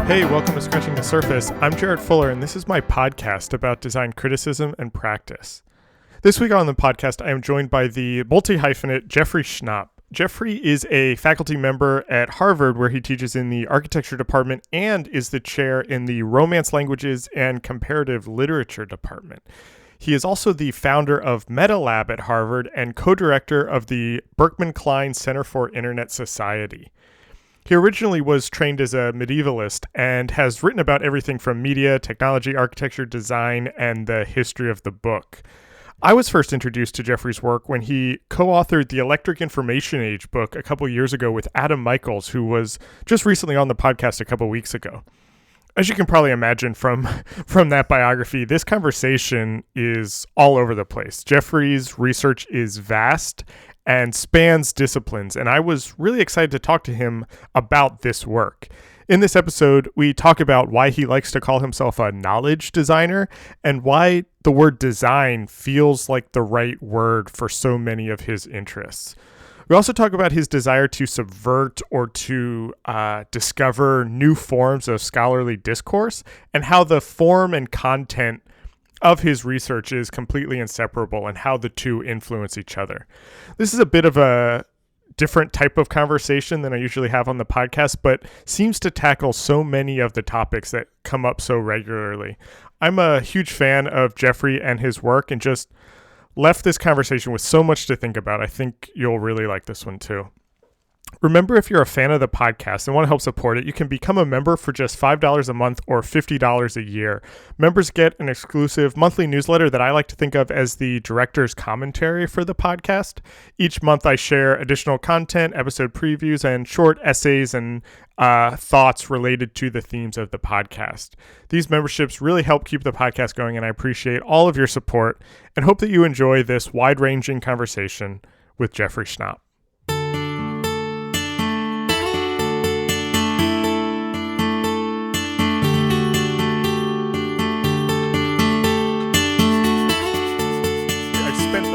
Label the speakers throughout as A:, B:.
A: Hey, welcome to Scratching the Surface. I'm Jarrett Fuller, and this is my podcast about design criticism and practice. This week on the podcast, I am joined by the multi-hyphenate Jeffrey Schnapp. Jeffrey is a faculty member at Harvard, where he teaches in the architecture department and is the chair in the Romance Languages and Comparative Literature department. He is also the founder of metaLAB at Harvard and co-director of the Berkman Klein Center for Internet Society. He originally was trained as a medievalist and has written about everything from media, technology, architecture, design, and the history of the book. I was first introduced to Jeffrey's work when he co-authored the Electric Information Age book a couple years ago with Adam Michaels, who was just recently on the podcast a couple weeks ago. As you can probably imagine from that biography, this conversation is all over the place. Jeffrey's research is vast and spans disciplines, and I was really excited to talk to him about this work. In this episode, we talk about why he likes to call himself a knowledge designer and why the word design feels like the right word for so many of his interests. We also talk about his desire to subvert or to discover new forms of scholarly discourse and how the form and content of his research is completely inseparable and how the two influence each other. This is a bit of a different type of conversation than I usually have on the podcast, but seems to tackle so many of the topics that come up so regularly. I'm a huge fan of Jeffrey and his work and just left this conversation with so much to think about. I think you'll really like this one too. Remember, if you're a fan of the podcast and want to help support it, you can become a member for just $5 a month or $50 a year. Members get an exclusive monthly newsletter that I like to think of as the director's commentary for the podcast. Each month I share additional content, episode previews, and short essays and thoughts related to the themes of the podcast. These memberships really help keep the podcast going, and I appreciate all of your support and hope that you enjoy this wide-ranging conversation with Jeffrey Schnapp.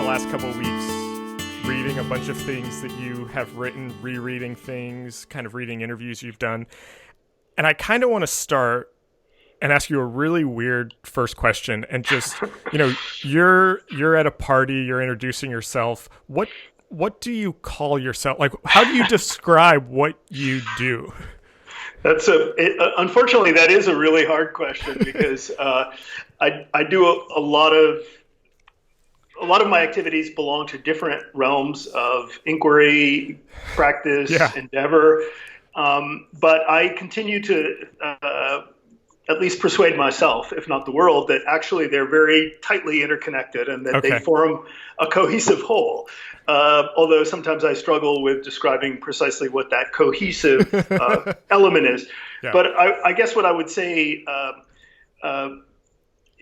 A: Last couple of weeks reading a bunch of things that you have written, rereading things, kind of reading interviews you've done. And I kind of want to start and ask you a really weird first question. And just, you're at a party, you're introducing yourself. What do you call yourself? Like, how do you describe what you do?
B: Unfortunately, that is a really hard question because I do a lot of my activities belong to different realms of inquiry, practice, endeavor. But I continue to at least persuade myself, if not the world, that actually they're very tightly interconnected and that they form a cohesive whole. Although sometimes I struggle with describing precisely what that cohesive element is. Yeah. But I guess what I would say,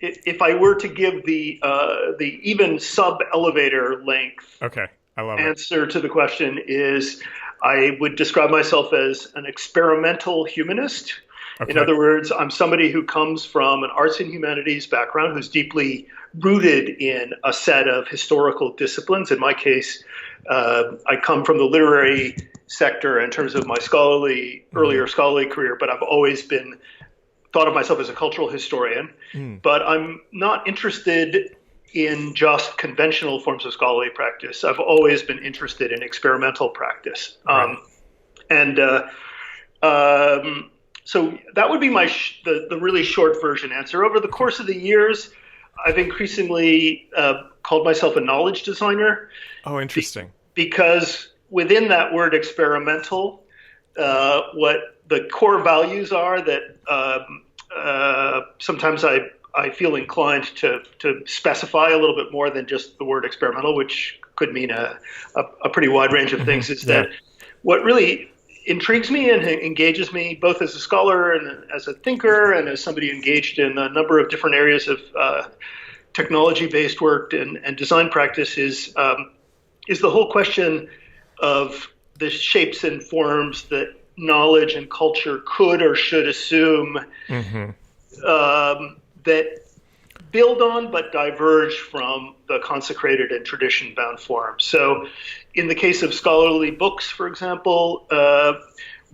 B: if I were to give the even sub-elevator length answer to the question is, I would describe myself as an experimental humanist. Okay. In other words, I'm somebody who comes from an arts and humanities background who's deeply rooted in a set of historical disciplines. In my case, I come from the literary sector in terms of my earlier scholarly career, but I've always thought of myself as a cultural historian, but I'm not interested in just conventional forms of scholarly practice. I've always been interested in experimental practice. Right. So that would be the really short version answer. Over the course of the years, I've increasingly called myself a knowledge designer. Oh, interesting. Because within that word experimental, what the core values are that sometimes I feel inclined to specify a little bit more than just the word experimental, which could mean a pretty wide range of things, is that what really intrigues me and engages me both as a scholar and as a thinker and as somebody engaged in a number of different areas of technology-based work and design practice is the whole question of the shapes and forms that knowledge and culture could or should assume that build on but diverge from the consecrated and tradition-bound forms. So in the case of scholarly books, for example,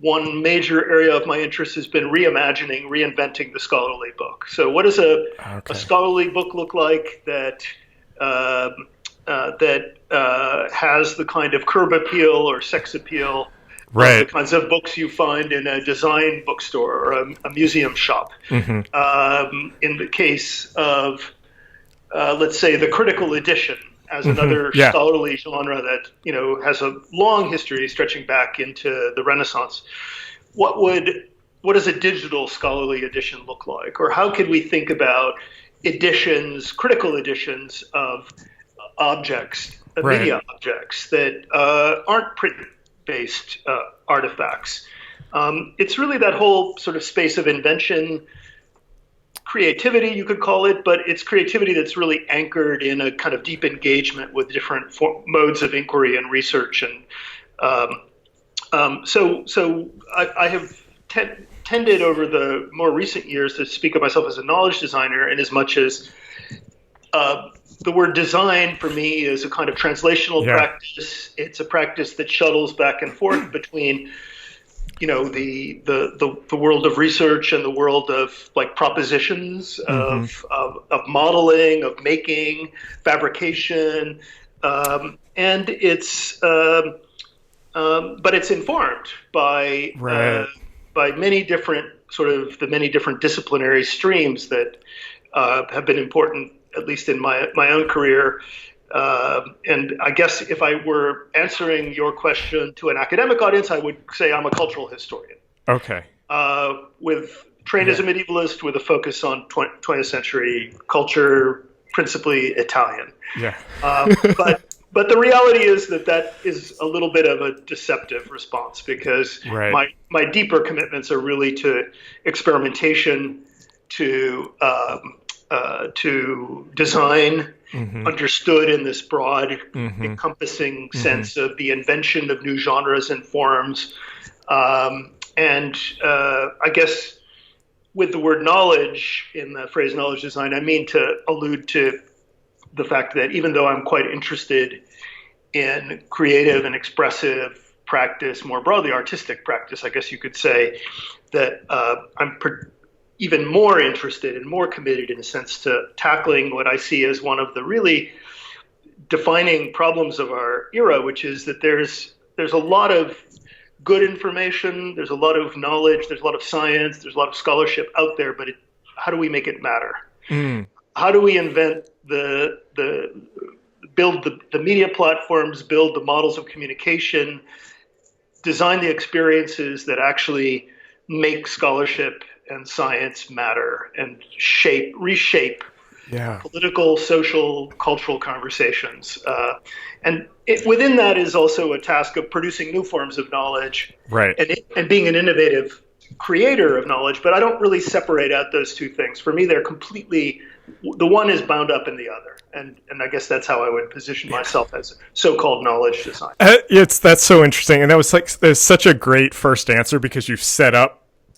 B: one major area of my interest has been reinventing the scholarly book. So what does a scholarly book look like that has the kind of curb appeal or sex appeal of the kinds of books you find in a design bookstore or a museum shop? Mm-hmm. In the case of, let's say, the critical edition, as another scholarly genre that has a long history stretching back into the Renaissance. What does a digital scholarly edition look like, or how could we think about editions, critical editions of objects, media objects that aren't print-based artifacts? It's really that whole sort of space of invention. Creativity, you could call it, but it's creativity that's really anchored in a kind of deep engagement with different modes of inquiry and research. And so I have tended over the more recent years to speak of myself as a knowledge designer, in as much as the word design for me is a kind of translational practice. It's a practice that shuttles back and forth between the world of research and the world of like propositions, of modeling, of making, fabrication, and it's but it's informed by many different the many different disciplinary streams that have been important, at least in my own career. And I guess if I were answering your question to an academic audience, I would say I'm a cultural historian. Okay. Trained as a medievalist with a focus on 20th century culture, principally Italian. Yeah. But the reality is that is a little bit of a deceptive response, because my deeper commitments are really to experimentation, to design, understood in this broad, encompassing sense of the invention of new genres and forms. And I guess with the word knowledge in the phrase knowledge design, I mean to allude to the fact that even though I'm quite interested in creative and expressive practice, more broadly artistic practice, I guess you could say, that I'm even more interested and more committed, in a sense, to tackling what I see as one of the really defining problems of our era, which is that there's a lot of good information, there's a lot of knowledge, there's a lot of science, there's a lot of scholarship out there, but how do we make it matter? How do we invent build the media platforms, build the models of communication, design the experiences that actually make scholarship and science matter, and reshape political, social, cultural conversations. And within that is also a task of producing new forms of knowledge, and being an innovative creator of knowledge. But I don't really separate out those two things. For me, they're completely, the one is bound up in the other. And I guess that's how I would position myself as a so-called knowledge designer.
A: That's so interesting. And there's such a great first answer, because you've set up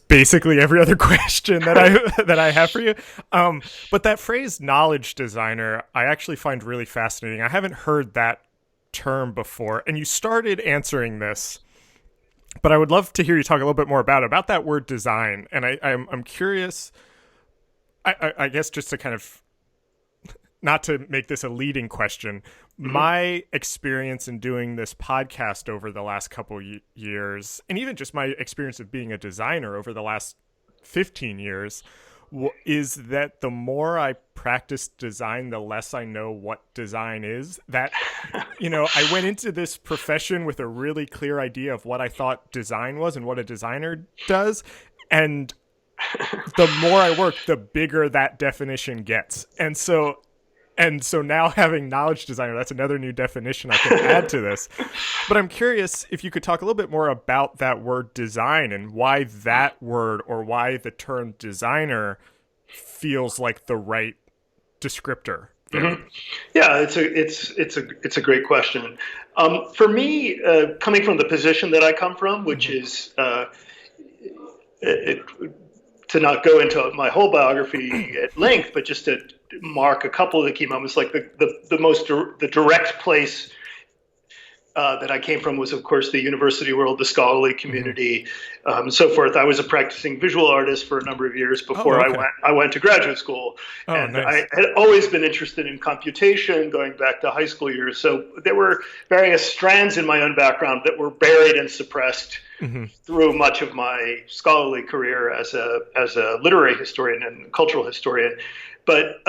A: basically every other question that I have for you. But that phrase knowledge designer, I actually find really fascinating. I haven't heard that term before. And you started answering this, but I would love to hear you talk a little bit more about that word design. And I'm curious, I guess, just to kind of, not to make this a leading question, my experience in doing this podcast over the last couple years, and even just my experience of being a designer over the last 15 years, is that the more I practice design, the less I know what design is. That, I went into this profession with a really clear idea of what I thought design was and what a designer does. And the more I work, the bigger that definition gets. And so now having knowledge designer, that's another new definition I can add to this. But I'm curious if you could talk a little bit more about that word design, and why that word, or why the term designer, feels like the right descriptor.
B: Yeah, it's a great question. For me, coming from the position that I come from, which is to not go into my whole biography at length, but just to mark a couple of the key moments, like the direct place that I came from was, of course, the university world, the scholarly community, and so forth. I was a practicing visual artist for a number of years before I went to graduate school. And nice. I had always been interested in computation going back to high school years. So there were various strands in my own background that were buried and suppressed through much of my scholarly career as a literary historian and cultural historian. But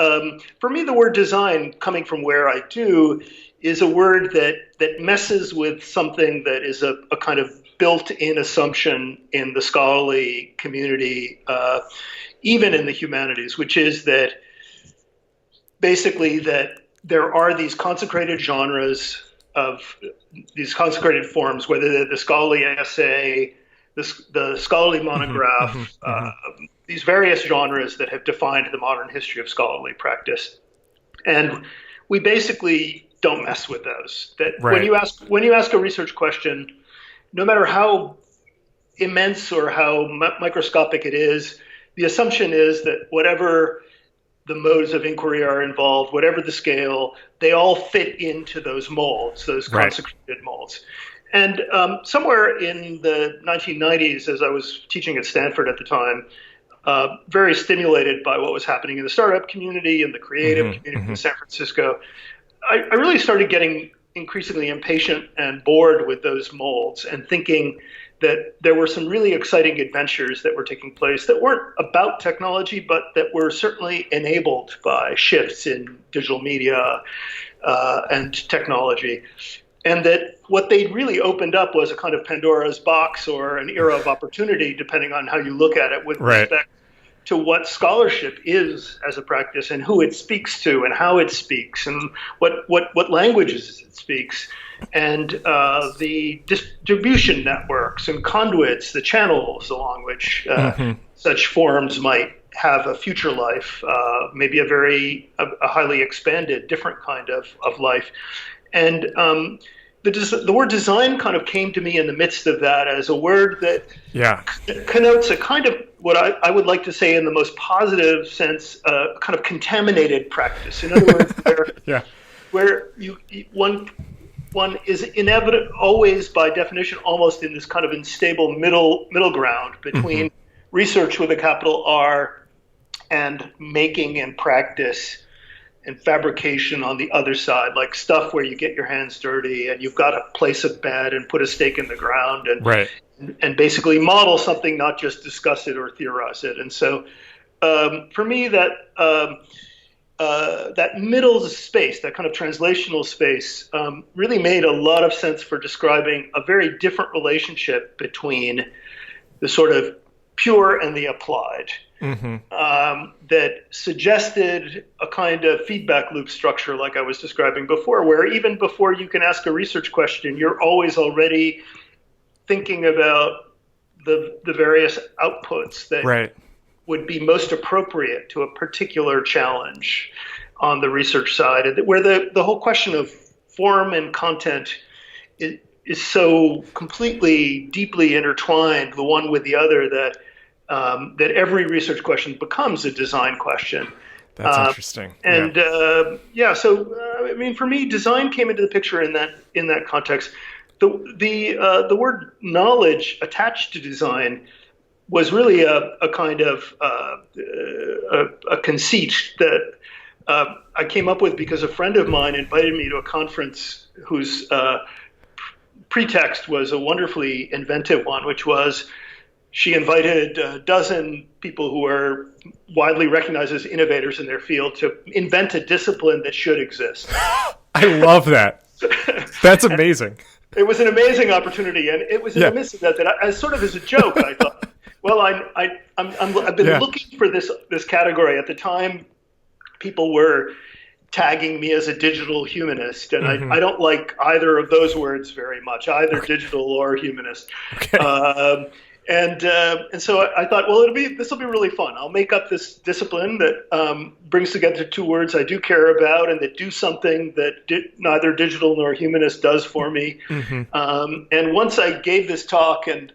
B: for me, the word design, coming from where I do, is a word that messes with something that is a kind of built-in assumption in the scholarly community, even in the humanities, which is that basically that there are these consecrated genres of these consecrated forms, whether they're the scholarly essay, the scholarly monograph, these various genres that have defined the modern history of scholarly practice. And we basically don't mess with those. That when you ask a research question, no matter how immense or how microscopic it is, the assumption is that whatever the modes of inquiry are involved, whatever the scale, they all fit into those molds, those consecrated molds. And somewhere in the 1990s, as I was teaching at Stanford at the time, very stimulated by what was happening in the startup community and the creative community in San Francisco, I really started getting increasingly impatient and bored with those molds and thinking that there were some really exciting adventures that were taking place that weren't about technology, but that were certainly enabled by shifts in digital media and technology. And that what they'd really opened up was a kind of Pandora's box or an era of opportunity, depending on how you look at it, with respect to what scholarship is as a practice and who it speaks to and how it speaks and what languages it speaks, and the distribution networks and conduits, the channels along which such forms might have a future life, maybe a highly expanded, different kind of life. And the word design kind of came to me in the midst of that as a word that connotes a kind of what I would like to say in the most positive sense, kind of contaminated practice. In other words, where one is inevitable, always by definition, almost in this kind of unstable middle ground between research with a capital R and making and practice and fabrication on the other side, like stuff where you get your hands dirty and you've got to place a bed and put a stake in the ground and basically model something, not just discuss it or theorize it. And so for me, that middle space, that kind of translational space, really made a lot of sense for describing a very different relationship between the sort of pure and the applied. That suggested a kind of feedback loop structure like I was describing before, where even before you can ask a research question, you're always already thinking about the various outputs that would be most appropriate to a particular challenge on the research side, where the whole question of form and content is so completely, deeply intertwined, the one with the other, that every research question becomes a design question.
A: That's interesting.
B: And so I mean, for me, design came into the picture in that context. The word knowledge attached to design was really a kind of a conceit that I came up with because a friend of mine invited me to a conference whose pretext was a wonderfully inventive one, which was she invited a dozen people who are widely recognized as innovators in their field to invent a discipline that should exist.
A: I love that. That's amazing.
B: It was an amazing opportunity, and it was in the midst of that as sort of as a joke, I thought, well, I've been looking for this category. At the time, people were tagging me as a digital humanist, and I don't like either of those words very much, either digital or humanist. Okay. And so I thought, well, this will be really fun. I'll make up this discipline that brings together two words I do care about and that do something that neither digital nor humanist does for me. And once I gave this talk and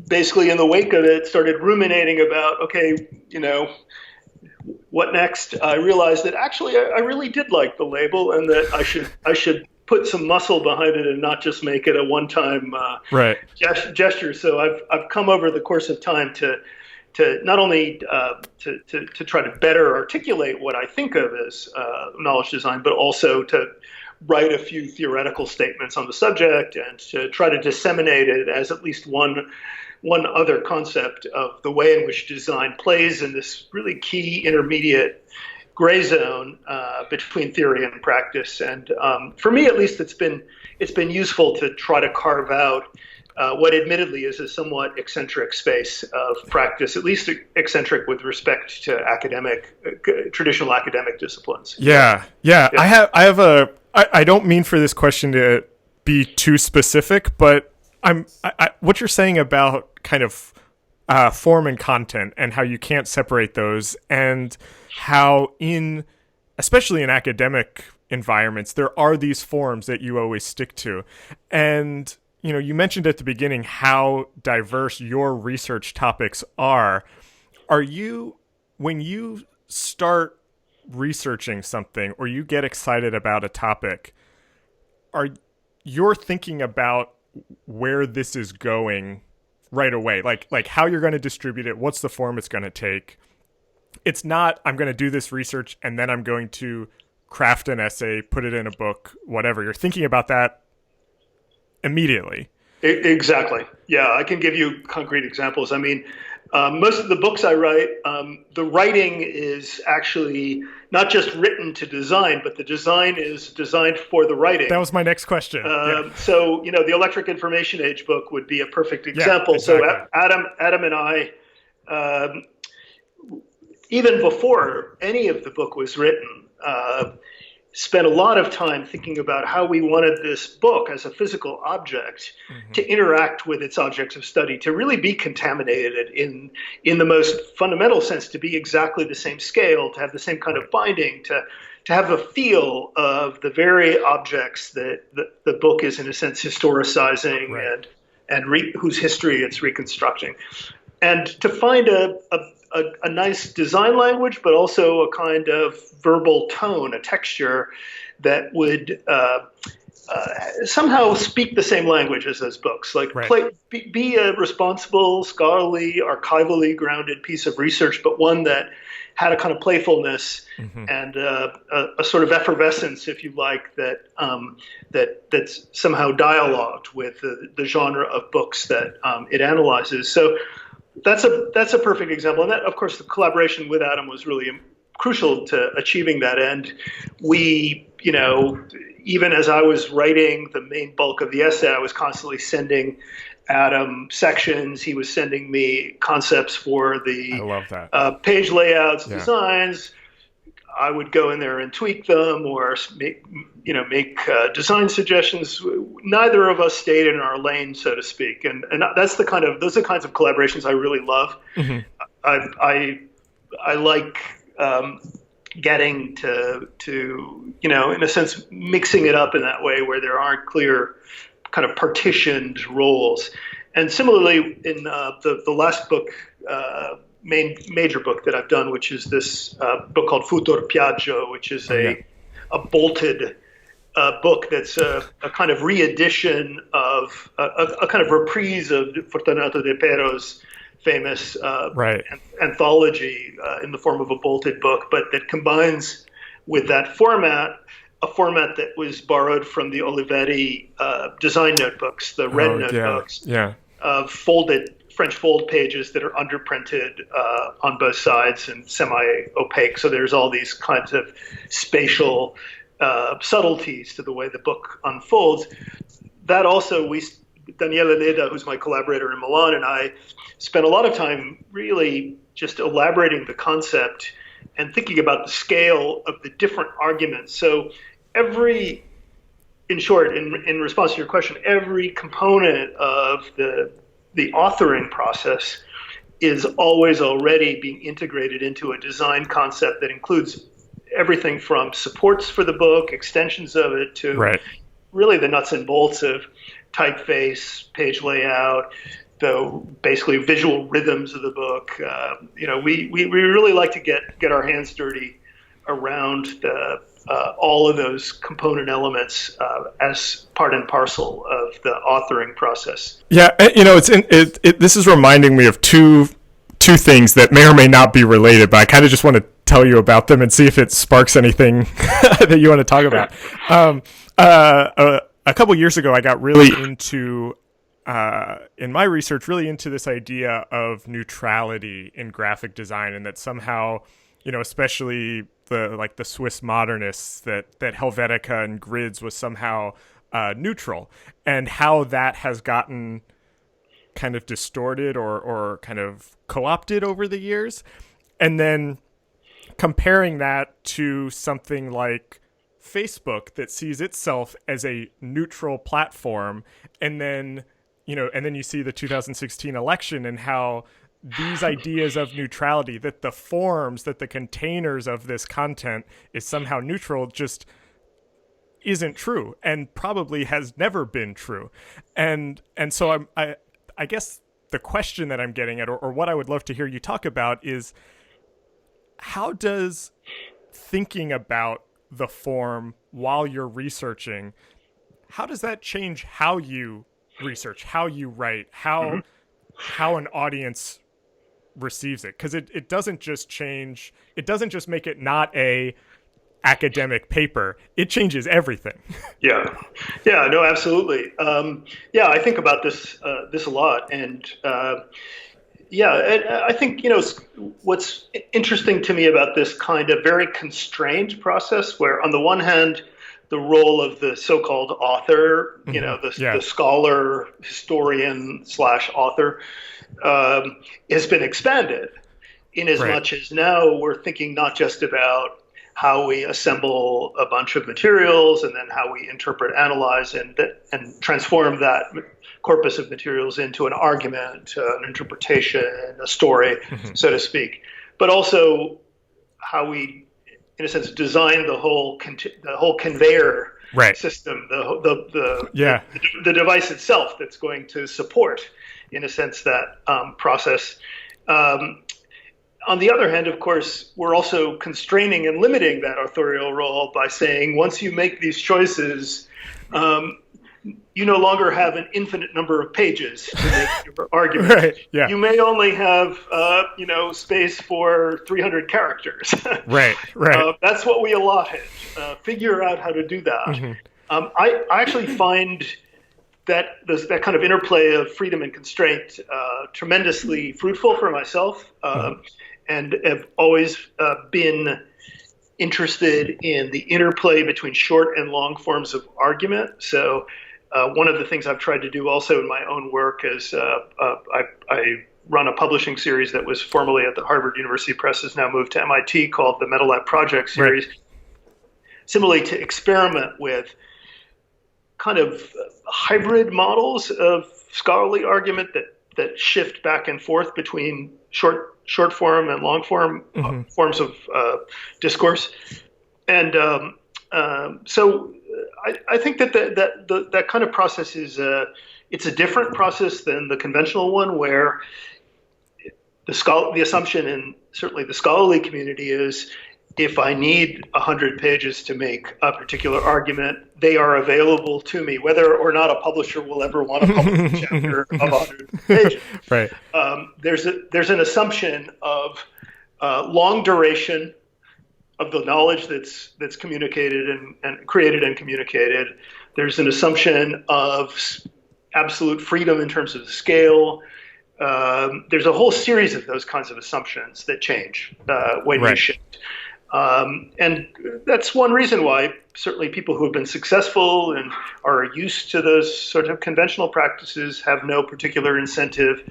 B: basically in the wake of it started ruminating about, okay, what next? I realized that actually I really did like the label, and that I should put some muscle behind it and not just make it a one-time gesture. So I've come over the course of time to not only to try to better articulate what I think of as knowledge design, but also to write a few theoretical statements on the subject and to try to disseminate it as at least one other concept of the way in which design plays in this really key intermediate gray zone between theory and practice. And for me, at least, it's been useful to try to carve out what admittedly is a somewhat eccentric space of practice, at least eccentric with respect to traditional academic disciplines.
A: Yeah. I don't mean for this question to be too specific, but what you're saying about kind of form and content and how you can't separate those, and how especially in academic environments, there are these forms that you always stick to. And, you mentioned at the beginning how diverse your research topics are. When you start researching something or you get excited about a topic, you're thinking about where this is going right away, like how you're going to distribute it, what's the form it's going to take. It's not, I'm going to do this research and then I'm going to craft an essay, put it in a book, whatever. You're thinking about that immediately.
B: Exactly. Yeah, I can give you concrete examples. I mean, most of the books I write, the writing is actually not just written to design, but the design is designed for the writing.
A: That was my next question.
B: So, the Electric Information Age book would be a perfect example. Yeah, exactly. So Adam and I, even before any of the book was written, spent a lot of time thinking about how we wanted this book as a physical object to interact with its objects of study, to really be contaminated in the most fundamental sense, to be exactly the same scale, to have the same kind of binding, to have a feel of the very objects that the book is, in a sense, historicizing and whose history it's reconstructing. And to find a nice design language, but also a kind of verbal tone, a texture that would somehow speak the same language as those books. Like be a responsible, scholarly, archivally grounded piece of research, but one that had a kind of playfulness and a sort of effervescence, if you like, that's somehow dialogued with the genre of books that it analyzes. So that's a perfect example. And that, of course, the collaboration with Adam was really crucial to achieving that end. We, even as I was writing the main bulk of the essay, I was constantly sending Adam sections. He was sending me concepts for the page layouts, designs. I would go in there and tweak them or make design suggestions. Neither of us stayed in our lane, so to speak, and those are the kinds of collaborations I really love. I like getting to in a sense mixing it up in that way where there aren't clear kind of partitioned roles. And similarly, in the last book. Major book that I've done, which is this book called Futur Piaggio, which is a bolted book that's a kind of re-edition of a kind of reprise of Fortunato de Pero's famous anthology in the form of a bolted book, but that combines with that format a format that was borrowed from the Olivetti design notebooks, the red notebooks, of folded French fold pages that are underprinted on both sides and semi-opaque. So there's all these kinds of spatial subtleties to the way the book unfolds. That also, Daniele Leda, who's my collaborator in Milan, and I spent a lot of time really just elaborating the concept and thinking about the scale of the different arguments. So in short, in response to your question, every component of the authoring process is always already being integrated into a design concept that includes everything from supports for the book, extensions of it, to really the nuts and bolts of typeface, page layout, basically visual rhythms of the book. We really like to get our hands dirty around all of those component elements as part and parcel of the authoring process.
A: Yeah, this is reminding me of two things that may or may not be related, but I kind of just want to tell you about them and see if it sparks anything that you want to talk about. A couple years ago, I got really into, in my research, really into this idea of neutrality in graphic design, and that somehow, especially the Swiss modernists, that Helvetica and grids was somehow neutral, and how that has gotten kind of distorted or kind of co-opted over the years. And then comparing that to something like Facebook that sees itself as a neutral platform, and then you see the 2016 election and how these ideas of neutrality, that the forms, that the containers of this content is somehow neutral, just isn't true, and probably has never been true. And so I guess the question that I'm getting at, or what I would love to hear you talk about, is how does thinking about the form while you're researching, how does that change how you research, how you write, how an audience receives it? Because it doesn't just make it not a academic paper, it changes everything.
B: Yeah, no, absolutely. I think about this a lot, and I think what's interesting to me about this kind of very constrained process, where on the one hand, the role of the so-called author, the scholar, historian / author, has been expanded, in as much as now we're thinking not just about how we assemble a bunch of materials and then how we interpret, analyze, and transform that corpus of materials into an argument, an interpretation, a story, so to speak, but also how we, in a sense, design the whole conveyor system, the device itself that's going to support, in a sense, that process. On the other hand, of course, we're also constraining and limiting that authorial role by saying, once you make these choices, you no longer have an infinite number of pages to make your argument. You may only have, space for 300 characters. That's what we allotted. Figure out how to do that. I actually find that kind of interplay of freedom and constraint tremendously fruitful for myself, and have always been interested in the interplay between short and long forms of argument. So one of the things I've tried to do also in my own work is I run a publishing series that was formerly at the Harvard University Press, has now moved to MIT, called the metaLAB Project series, similarly to experiment with kind of hybrid models of scholarly argument that shift back and forth between short form and long form forms of discourse. And so I think that kind of process is it's a different process than the conventional one, where the assumption in certainly the scholarly community is, if I need 100 pages to make a particular argument, they are available to me, whether or not a publisher will ever want to publish a chapter of 100 pages. There's an assumption of long duration of the knowledge that's communicated and created and communicated. There's an assumption of absolute freedom in terms of scale. There's a whole series of those kinds of assumptions that change when you shift. And that's one reason why certainly people who have been successful and are used to those sort of conventional practices have no particular incentive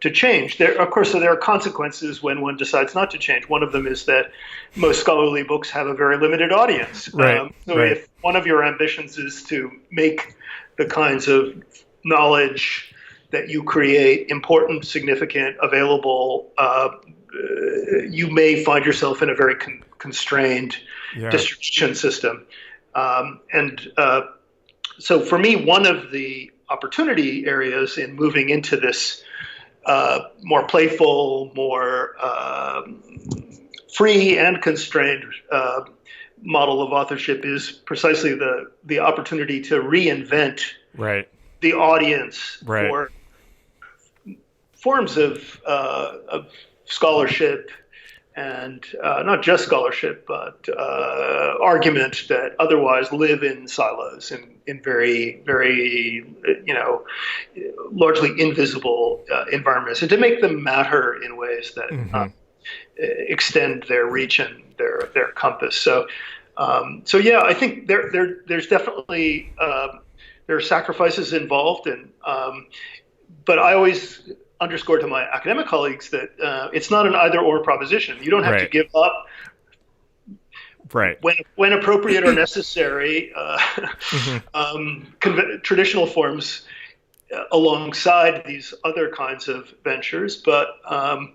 B: to change. Of course, there are consequences when one decides not to change. One of them is that most scholarly books have a very limited audience. If one of your ambitions is to make the kinds of knowledge that you create important, significant, available, you may find yourself in a very constrained distribution system. So for me, one of the opportunity areas in moving into this more playful, more free and constrained model of authorship is precisely the opportunity to reinvent the audience for forms of scholarship, and not just scholarship, but argument that otherwise live in silos in very, very, largely invisible environments, and to make them matter in ways that extend their reach and their compass. So yeah, I think there's definitely there are sacrifices involved, and but I always underscore to my academic colleagues that it's not an either-or proposition. You don't have to give up when appropriate or necessary traditional forms alongside these other kinds of ventures. But on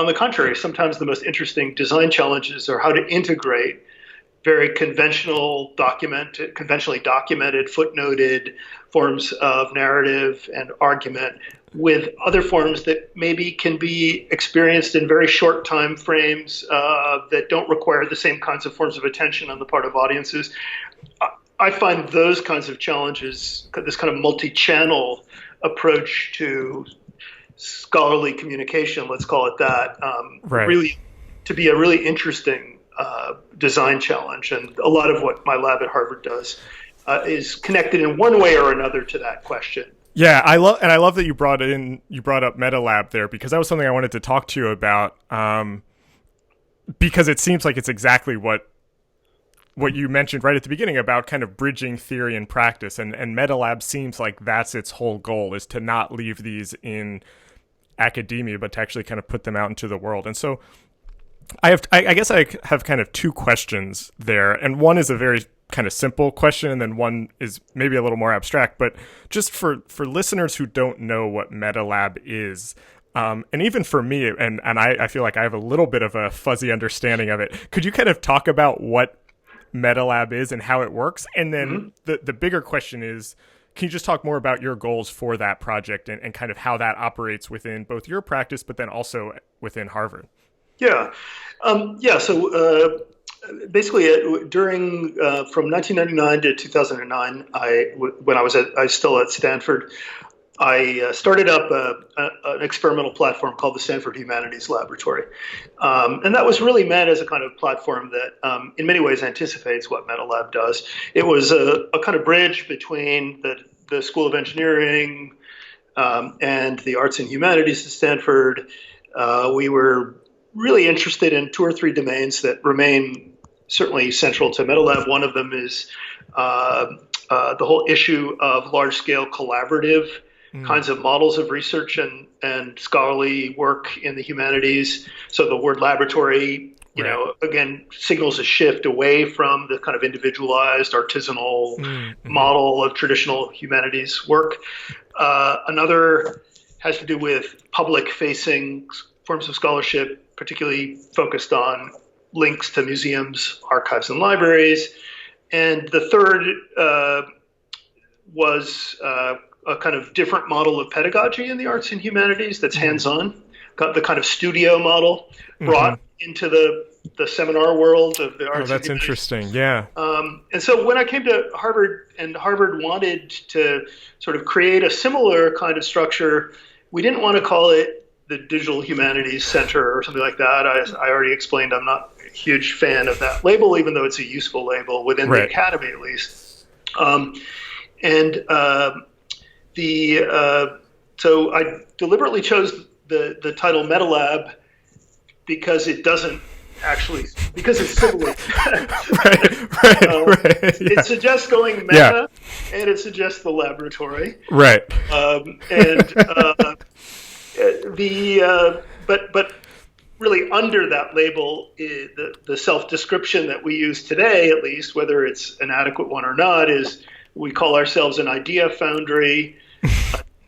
B: the contrary, sometimes the most interesting design challenges are how to integrate very conventionally documented, footnoted forms of narrative and argument with other forms that maybe can be experienced in very short time frames that don't require the same kinds of forms of attention on the part of audiences. I find those kinds of challenges, this kind of multi-channel approach to scholarly communication, let's call it that, really to be a really interesting design challenge. And a lot of what my lab at Harvard does is connected in one way or another to that question.
A: Yeah, I love that you brought up metaLAB there, because that was something I wanted to talk to you about, because it seems like it's exactly what you mentioned right at the beginning about kind of bridging theory and practice, and metaLAB seems like that's its whole goal, is to not leave these in academia, but to actually kind of put them out into the world. And so I guess I have kind of two questions there, and one is a very kind of simple question, and then one is maybe a little more abstract. But just for listeners who don't know what metaLAB is, and even for me, and I feel like I have a little bit of a fuzzy understanding of it, could you kind of talk about what metaLAB is and how it works? And then the bigger question is, can you just talk more about your goals for that project and kind of how that operates within both your practice, but then also within Harvard?
B: Yeah. So basically, during from 1999 to 2009, when I was still at Stanford, I started up an experimental platform called the Stanford Humanities Laboratory, and that was really meant as a kind of platform that, in many ways, anticipates what metaLAB does. It was a kind of bridge between the School of Engineering and the Arts and Humanities at Stanford. We were really interested in two or three domains that remain certainly central to metaLAB. One of them is the whole issue of large-scale collaborative kinds of models of research and scholarly work in the humanities. So the word laboratory, again, signals a shift away from the kind of individualized, artisanal model of traditional humanities work. Another has to do with public-facing forms of scholarship, particularly focused on links to museums, archives, and libraries. And the third was a kind of different model of pedagogy in the arts and humanities that's hands-on, the kind of studio model brought into the seminar world of the arts.
A: Oh, that's interesting. Yeah.
B: And so when I came to Harvard, and Harvard wanted to sort of create a similar kind of structure, we didn't want to call it the Digital Humanities Center or something like that. I already explained I'm not a huge fan of that label, even though it's a useful label within the academy, at least. So I deliberately chose the title metaLAB because it doesn't actually, because it's similar. It suggests going meta, and it suggests the laboratory.
A: Right.
B: But really under that label, the self-description that we use today, at least, whether it's an adequate one or not, is we call ourselves an idea foundry,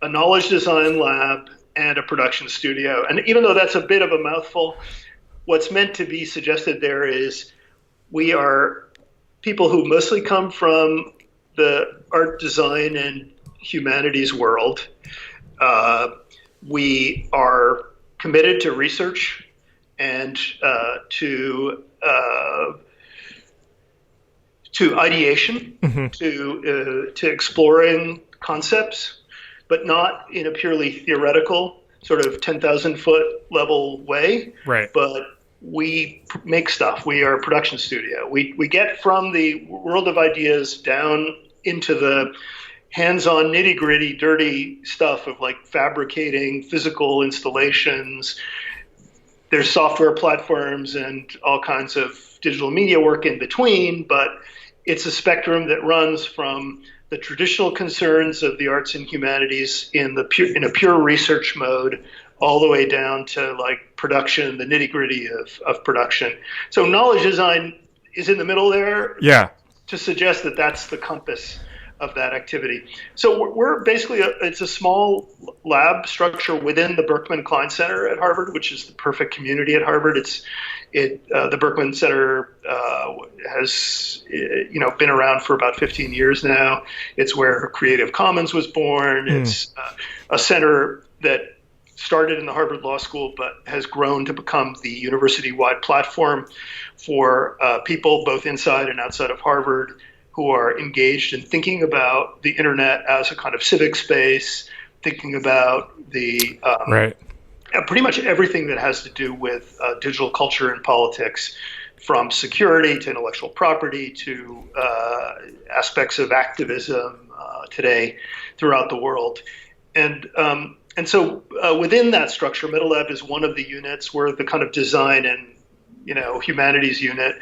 B: a knowledge design lab, and a production studio. And even though that's a bit of a mouthful, what's meant to be suggested there is we are people who mostly come from the art, design, and humanities world. we are committed to research and to ideation, to exploring concepts, but not in a purely theoretical sort of 10,000-foot level way.
A: Right.
B: But we make stuff. We are a production studio. We get from the world of ideas down into the hands-on, nitty-gritty, dirty stuff of like fabricating physical installations. There's software platforms and all kinds of digital media work in between, but it's a spectrum that runs from the traditional concerns of the arts and humanities in a pure research mode, all the way down to like production, the nitty-gritty of production. So knowledge design is in the middle there.
A: Yeah.
B: To suggest that that's the compass of that activity. So we're basically it's a small lab structure within the Berkman Klein Center at Harvard, which is the perfect community at Harvard. The Berkman Center has been around for about 15 years now. It's where Creative Commons was born. It's a center that started in the Harvard Law School, but has grown to become the university-wide platform for people both inside and outside of Harvard who are engaged in thinking about the internet as a kind of civic space, thinking about the pretty much everything that has to do with digital culture and politics, from security to intellectual property to aspects of activism today throughout the world. And so within that structure, metaLAB is one of the units. We're the kind of design and humanities unit.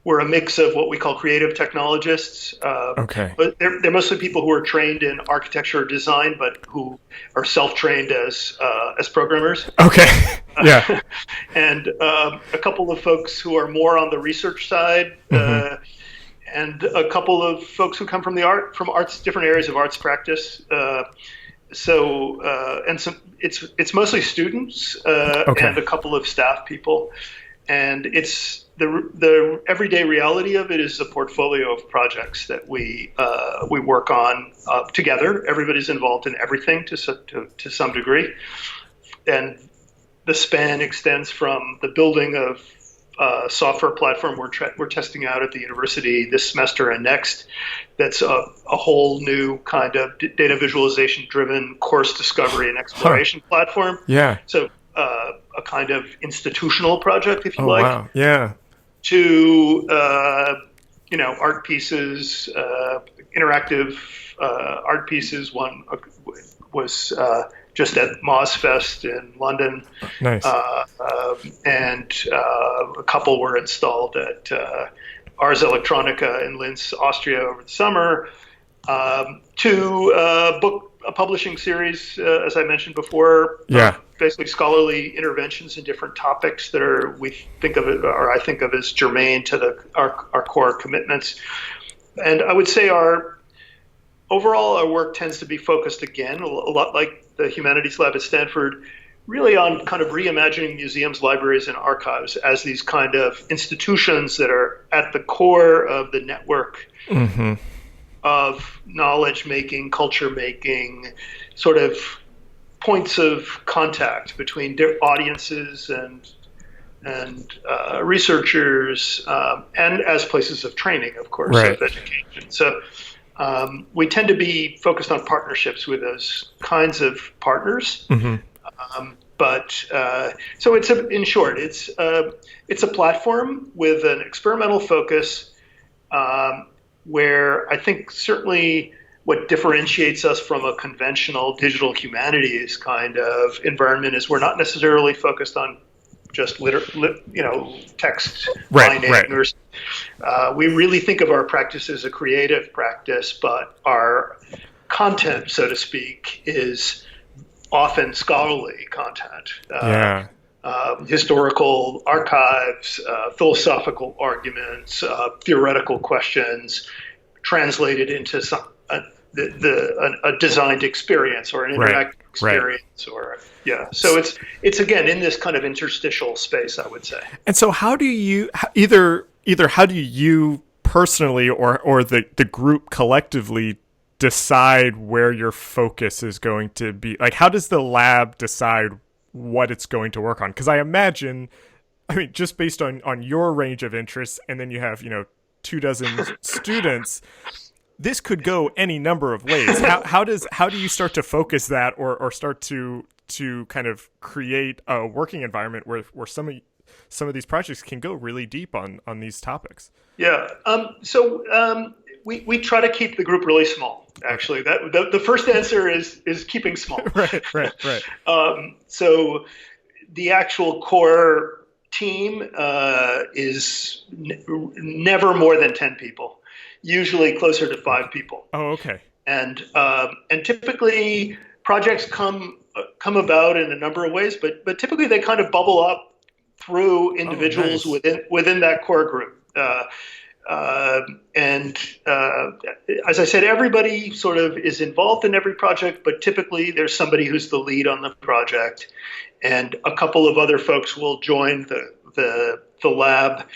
B: We're a mix of what we call creative technologists. But they're mostly people who are trained in architecture or design, but who are self-trained as programmers.
A: Okay. Yeah.
B: And a couple of folks who are more on the research side, and a couple of folks who come from different areas of arts practice. It's mostly students and a couple of staff people, and it's the everyday reality of it is a portfolio of projects that we work on together. Everybody's involved in everything to some degree, and the span extends from the building of software platform we're testing out at the university this semester and next. That's a whole new kind of data visualization driven course discovery and exploration platform.
A: Yeah.
B: So a kind of institutional project, if you like.
A: Wow. Yeah.
B: To art pieces, interactive art pieces. One was just at MozFest in London.
A: Nice.
B: And a couple were installed at Ars Electronica in Linz, Austria over the summer. To a publishing series, as I mentioned before.
A: Yeah.
B: Basically scholarly interventions in different topics that I think of as germane to our core commitments. And I would say our work tends to be focused, again, a lot like the Humanities Lab at Stanford, really on kind of reimagining museums, libraries, and archives as these kind of institutions that are at the core of the network of knowledge making, culture making, sort of points of contact between audiences and researchers, and as places of training, of course, of education. So we tend to be focused on partnerships with those kinds of partners. So in short, it's a platform with an experimental focus, where I think certainly what differentiates us from a conventional digital humanities kind of environment is we're not necessarily focused on just text mining. We really think of our practice as a creative practice, but our content, so to speak, is often scholarly content. Historical archives, philosophical arguments, theoretical questions translated into a designed experience or an interactive experience. So it's again in this kind of interstitial space, I would say.
A: And so how do you either how do you personally or the group collectively decide where your focus is going to be? Like, how does the lab decide what it's going to work on? Because I imagine, I mean, just based on your range of interests, and then you have, 24 students, this could go any number of ways. How do you start to focus that, or start to kind of create a working environment where some of these projects can go really deep on these topics?
B: Yeah. We try to keep the group really small. Actually, the first answer is keeping small.
A: Right.
B: So the actual core team is never more than 10 people. Usually closer to 5 people.
A: Oh, okay.
B: And typically projects come about in a number of ways, but typically they kind of bubble up through individuals within that core group. As I said, everybody sort of is involved in every project, but typically there's somebody who's the lead on the project, and a couple of other folks will join the lab,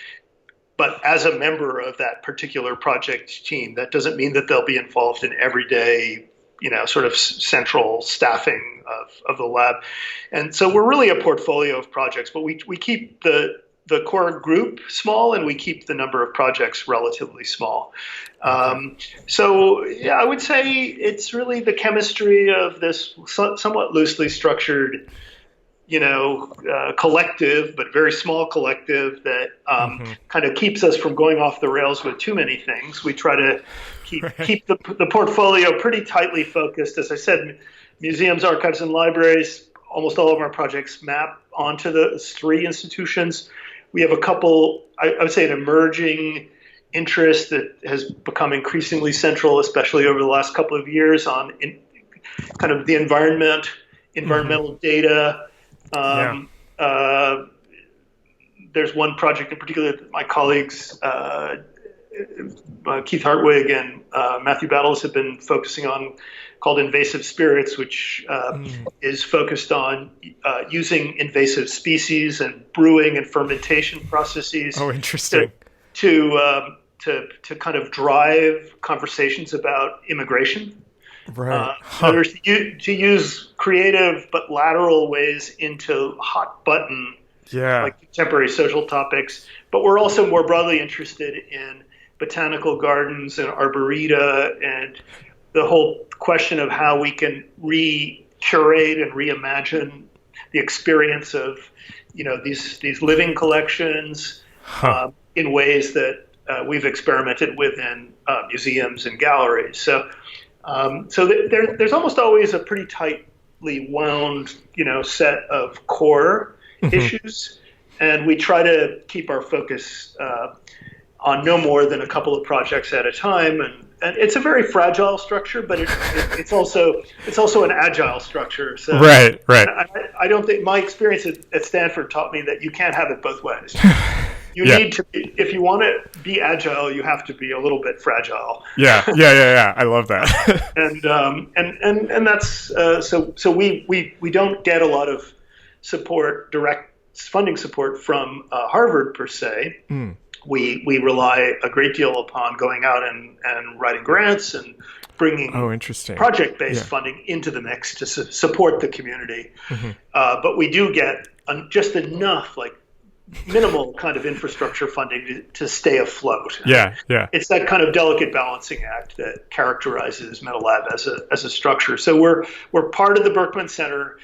B: but as a member of that particular project team. That doesn't mean that they'll be involved in everyday, sort of central staffing of the lab. And so we're really a portfolio of projects, but we keep the core group small, and we keep the number of projects relatively small. I would say it's really the chemistry of this somewhat loosely structured, collective, but very small collective that kind of keeps us from going off the rails with too many things. We try to keep the portfolio pretty tightly focused. As I said, museums, archives, and libraries, almost all of our projects map onto the 3 institutions. We have a couple, I would say, an emerging interest that has become increasingly central, especially over the last couple of years, on kind of the environmental data. There's one project in particular that my colleagues, Keith Hartwig and Matthew Battles, have been focusing on, called Invasive Spirits, which is focused on using invasive species and brewing and fermentation processes.
A: Oh, interesting.
B: To kind of drive conversations about immigration.
A: Right.
B: To use creative but lateral ways into hot button, like contemporary social topics. But we're also more broadly interested in botanical gardens and arboreta, and the whole question of how we can curate and reimagine the experience of, these living collections in ways that we've experimented with in museums and galleries. So there's almost always a pretty tightly wound, set of core issues, and we try to keep our focus on no more than a couple of projects at a time. And it's a very fragile structure, but it's also an agile structure. So
A: right.
B: I don't think my experience at Stanford taught me that you can't have it both ways. You need to be, if you want to be agile, you have to be a little bit fragile.
A: Yeah. I love that.
B: and that's so we don't get a lot of direct funding support from Harvard per se. We rely a great deal upon going out and writing grants and bringing project-based funding into the mix to support the community. But we do get just enough, like minimal kind of infrastructure funding to stay afloat.
A: Yeah.
B: It's that kind of delicate balancing act that characterizes metaLAB as a structure. So we're part of the Berkman Center.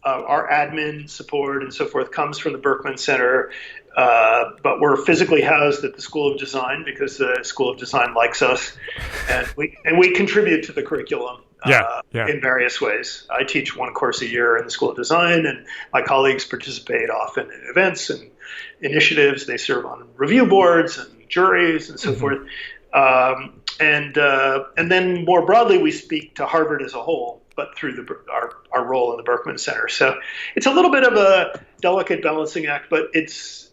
B: Our admin support and so forth comes from the Berkman Center, but we're physically housed at the School of Design because the School of Design likes us, and we contribute to the curriculum in various ways. I teach one course a year in the School of Design, and my colleagues participate often in events and initiatives. They serve on review boards and juries and so forth. And then more broadly, we speak to Harvard as a whole, but through our role in the Berkman Center. So it's a little bit of delicate balancing act, but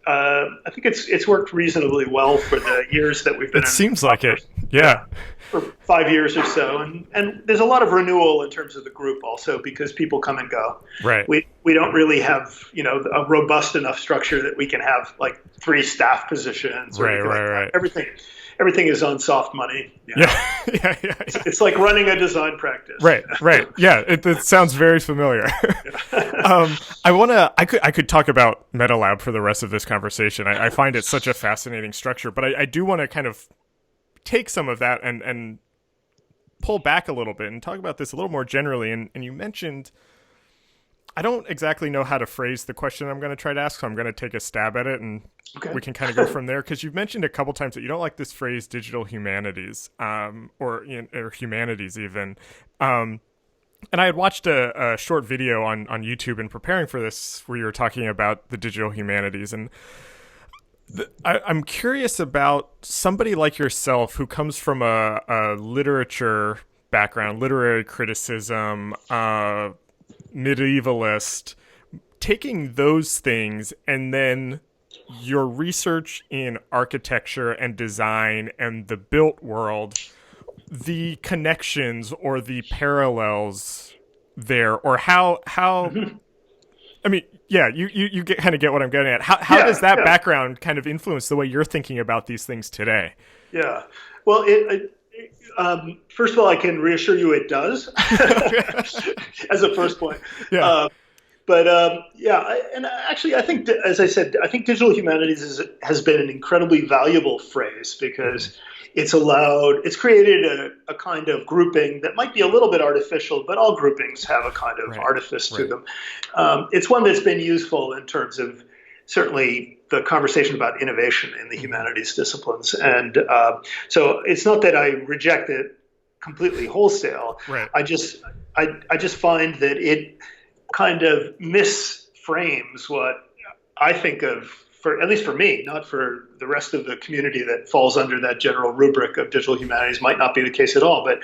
B: I think it's worked reasonably well for the years that we've been in.
A: It seems like it. Yeah.
B: For 5 years or so. And there's a lot of renewal in terms of the group also, because people come and go.
A: Right.
B: We don't really have, a robust enough structure that we can have like 3 staff positions. Or
A: Right.
B: Everything is on soft money.
A: Yeah.
B: It's like running a design practice.
A: Right. Yeah. It sounds very familiar. I could talk about metaLAB for the rest of this conversation. I find it such a fascinating structure, but I do want to kind of take some of that and pull back a little bit and talk about this a little more generally. And you mentioned, I don't exactly know how to phrase the question I'm going to try to ask, so I'm going to take a stab at it, and we can kind of go from there. Because you've mentioned a couple times that you don't like this phrase digital humanities, or humanities even. And I had watched a short video on YouTube in preparing for this where you were talking about the digital humanities. And I'm curious about somebody like yourself who comes from a literature background, literary criticism, medievalist, taking those things and then your research in architecture and design and the built world, the connections or the parallels there, or how I mean, yeah, you kind of get what I'm getting at. How does that background kind of influence the way you're thinking about these things today?
B: Yeah. Well, first of all, I can reassure you it does, as a first point.
A: Yeah.
B: And actually, I think, as I said, I think digital humanities has been an incredibly valuable phrase because it's created a kind of grouping that might be a little bit artificial, but all groupings have a kind of artifice to them. It's one that's been useful in terms of certainly the conversation about innovation in the humanities disciplines. And so it's not that I reject it completely wholesale.
A: Right.
B: I just find that it kind of misframes what I think of, at least for me, not for the rest of the community that falls under that general rubric of digital humanities, might not be the case at all. But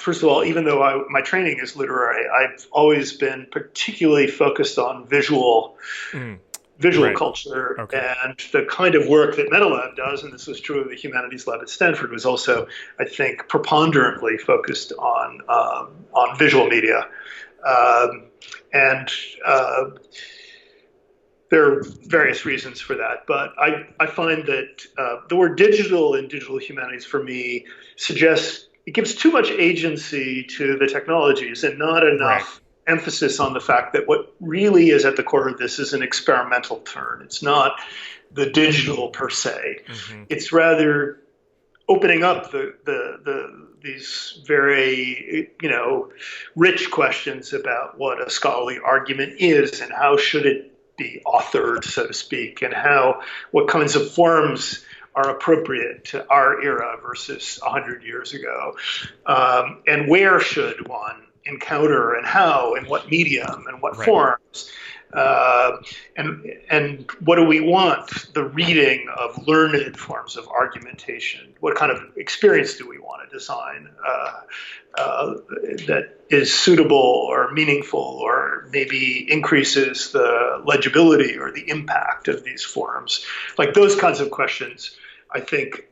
B: first of all, even though my training is literary, I've always been particularly focused on visual culture. And the kind of work that metaLAB does, and this was true of the humanities lab at Stanford, was also, I think, preponderantly focused on visual media. There are various reasons for that, but I find that the word digital in digital humanities for me suggests it gives too much agency to the technologies and not enough emphasis on the fact that what really is at the core of this is an experimental turn. It's not the digital per se. Mm-hmm. It's rather opening up these very rich questions about what a scholarly argument is and how should it be authored, so to speak, and what kinds of forms are appropriate to our era versus 100 years ago, and where should one encounter and how and what medium and what forms, and what do we want the reading of learned forms of argumentation? What kind of experience do we want to design that is suitable or meaningful or maybe increases the legibility or the impact of these forms? Like those kinds of questions, I think,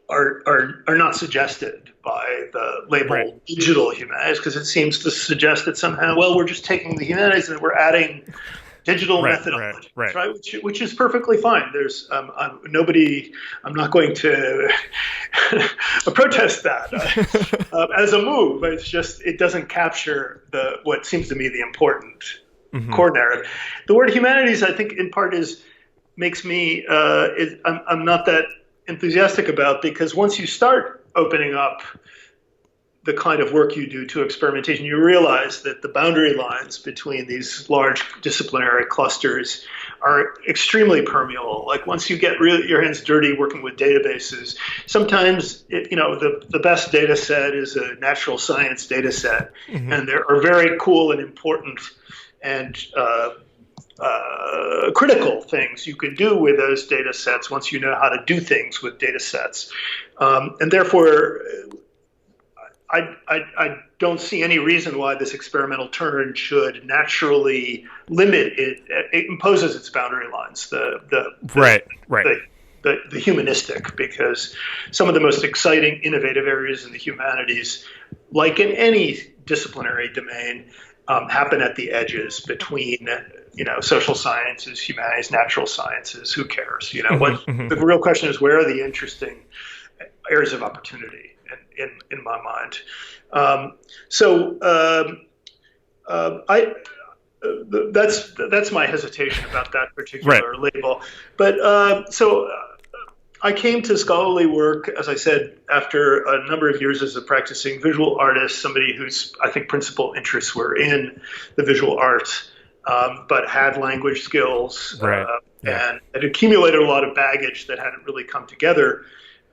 B: are not suggested by the label digital humanities, because it seems to suggest that somehow, well, we're just taking the humanities and we're adding digital methodology, right? Which is perfectly fine. There's I'm not going to protest that as a move. It's just it doesn't capture what seems to me the important core narrative. The word humanities, I think, in part makes me I'm not that enthusiastic about, because once you start opening up the kind of work you do to experimentation, you realize that the boundary lines between these large disciplinary clusters are extremely permeable. Like once you get your hands dirty working with databases, sometimes the best data set is a natural science data set, and there are very cool and important and critical things you can do with those data sets once you know how to do things with data sets. And therefore, I don't see any reason why this experimental turn should naturally limit it. It imposes its boundary lines.
A: Right.
B: The humanistic, because some of the most exciting, innovative areas in the humanities, like in any disciplinary domain, happen at the edges between, social sciences, humanities, natural sciences. Who cares? The real question is, where are the interesting areas of opportunity in my mind? That's my hesitation about that particular label. But I came to scholarly work, as I said, after a number of years as a practicing visual artist, somebody whose, I think, principal interests were in the visual arts, but had language skills, and had accumulated a lot of baggage that hadn't really come together.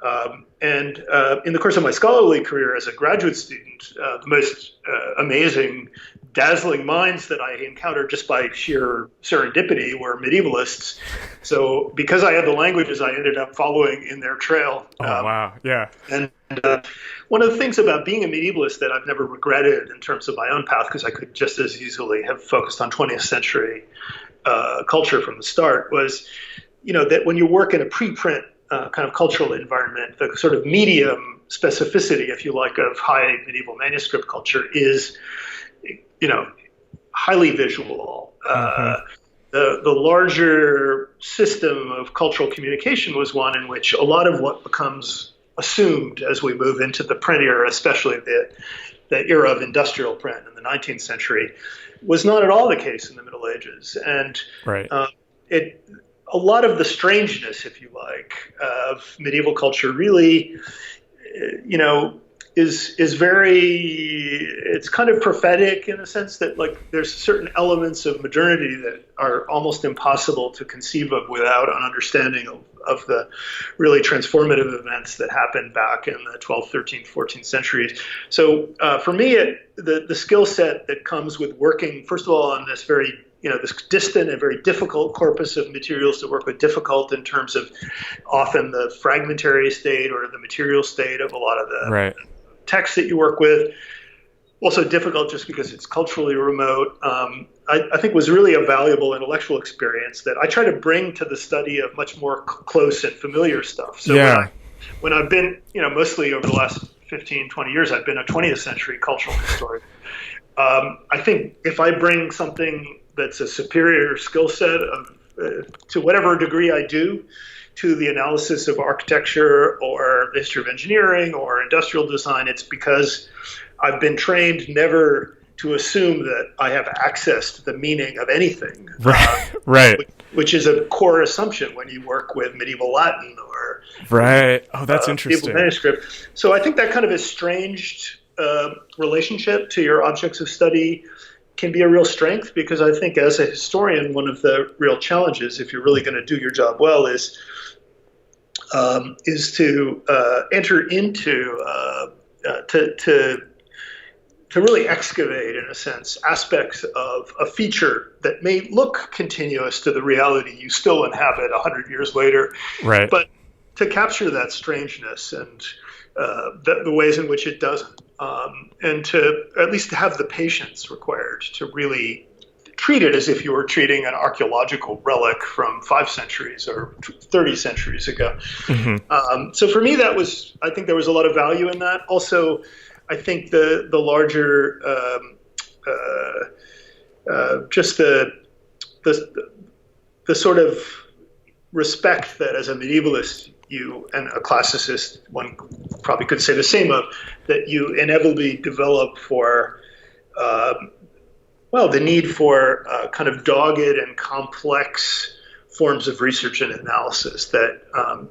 B: And in the course of my scholarly career as a graduate student, the most amazing, dazzling minds that I encountered just by sheer serendipity were medievalists. So because I had the languages, I ended up following in their trail.
A: Wow. Yeah.
B: And one of the things about being a medievalist that I've never regretted in terms of my own path, because I could just as easily have focused on 20th century culture from the start, was, that when you work in a preprint kind of cultural environment, the sort of medium specificity, if you like, of high medieval manuscript culture is, highly visual. The larger system of cultural communication was one in which a lot of what becomes assumed as we move into the print era, especially the era of industrial print in the 19th century, was not at all the case in the Middle Ages. And a lot of the strangeness, if you like, of medieval culture really, is very, it's kind of prophetic in the sense that, like, there's certain elements of modernity that are almost impossible to conceive of without an understanding of the really transformative events that happened back in the 12th, 13th, 14th centuries. So for me, the skill set that comes with working, first of all, on this very this distant and very difficult corpus of materials to work with, difficult in terms of often the fragmentary state or the material state of a lot of the texts that you work with. Also difficult just because it's culturally remote. I think was really a valuable intellectual experience that I try to bring to the study of much more close and familiar stuff. So when I've been, mostly over the last 15, 20 years, I've been a 20th century cultural historian. I think if I bring something that's a superior skill set to whatever degree I do to the analysis of architecture or the history of engineering or industrial design, it's because I've been trained never to assume that I have access to the meaning of anything. Which is a core assumption when you work with medieval Latin or
A: that's interesting.
B: Medieval manuscript. So I think that kind of estranged relationship to your objects of study can be a real strength, because I think as a historian, one of the real challenges, if you're really going to do your job well, is to enter into to really excavate, in a sense, aspects of a feature that may look continuous to the reality you still inhabit 100 years later, but to capture that strangeness and the ways in which it doesn't, and to at least have the patience required to really treat it as if you were treating an archaeological relic from 5 centuries or 30 centuries ago. So for me, I think there was a lot of value in that. Also, I think the larger, just the sort of respect that as a medievalist you, and a classicist, one probably could say the same of, that you inevitably develop for, the need for kind of dogged and complex forms of research and analysis that